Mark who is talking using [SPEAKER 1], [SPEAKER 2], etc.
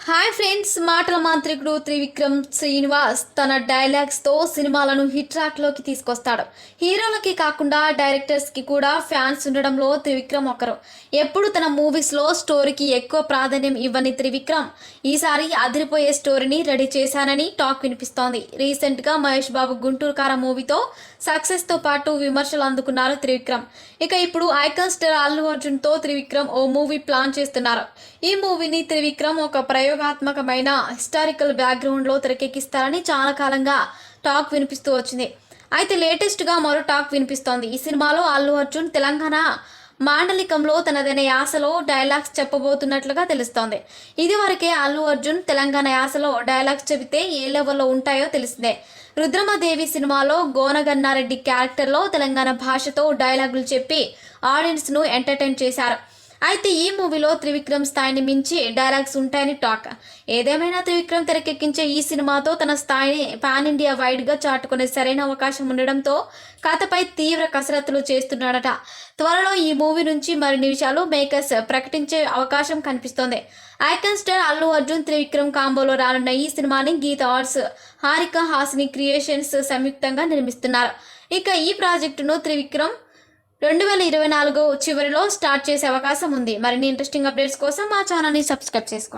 [SPEAKER 1] Hi friends, మాటల మాంత్రికుడు త్రివిక్రమ్ శ్రీనివాస్ తన డైలాగ్స్తో సినిమాలను హిట్ ట్రాక్లోకి తీసుకొస్తాడు. హీరోలకి కాకుండా డైరెక్టర్స్కి కూడా ఫ్యాన్స్ ఉండడంలో త్రివిక్రమ్ ఒకరు. ఎప్పుడు తన మూవీస్లో స్టోరీకి ఎక్కువ ప్రాధాన్యం ఇవ్వని త్రివిక్రమ్ ఈసారి అదిరిపోయే స్టోరీని రెడీ చేశానని టాక్ వినిపిస్తోంది. రీసెంట్గా మహేష్ బాబు గుంటూరు కార మూవీతో సక్సెస్తో పాటు విమర్శలు అందుకున్నారు త్రివిక్రమ్. ఇక ఇప్పుడు ఐకాన్ స్టార్ అల్లు అర్జున్తో త్రివిక్రమ్ ఓ మూవీ ప్లాన్ చేస్తున్నారు. ఈ మూవీని త్రివిక్రమ్ ఒక ప్రయోగాత్మకమైన హిస్టారికల్ బ్యాక్గ్రౌండ్లో తెరకెక్కిస్తారని చాలా కాలంగా టాక్ వినిపిస్తూ వచ్చింది. అయితే లేటెస్ట్గా మరో టాక్ వినిపిస్తోంది. ఈ సినిమాలో అల్లు అర్జున్ తెలంగాణ మాండలికంలో తనదైన యాసలో డైలాగ్స్ చెప్పబోతున్నట్లుగా తెలుస్తోంది. ఇదివరకే అల్లు అర్జున్ తెలంగాణ యాసలో డైలాగ్స్ చెబితే ఏ లెవెల్లో ఉంటాయో తెలిసిందే. రుద్రమదేవి సినిమాలో గోనగన్నారెడ్డి క్యారెక్టర్లో తెలంగాణ భాషతో డైలాగులు చెప్పి ఆడియన్స్ను ఎంటర్టైన్ చేశారు. అయితే ఈ మూవీలో త్రివిక్రమ్ స్థాయిని మించి డైలాగ్స్ ఉంటాయని టాక్. ఏదేమైనా త్రివిక్రమ్ తెరకెక్కించే ఈ సినిమాతో తన స్థాయిని పాన్ ఇండియా వైడ్గా చాటుకునే సరైన అవకాశం ఉండడంతో కథపై తీవ్ర కసరత్తులు చేస్తున్నాడట. త్వరలో ఈ మూవీ నుంచి మరిన్ని విషయాలు మేకర్స్ ప్రకటించే అవకాశం కనిపిస్తోంది. ఐకాన్ స్టార్ అల్లు అర్జున్ త్రివిక్రమ్ కాంబోలో రానున్న ఈ సినిమాని గీత ఆర్ట్స్, హారిక హాసిని క్రియేషన్స్ సంయుక్తంగా నిర్మిస్తున్నారు. ఇక ఈ ప్రాజెక్టును త్రివిక్రమ్ 2024 చివరిలో స్టార్ట్ చేసే అవకాశం ఉంది. మరిన్ని ఇంట్రెస్టింగ్ అప్డేట్స్ కోసం మా ఛానల్ని సబ్స్క్రైబ్ చేసుకోండి.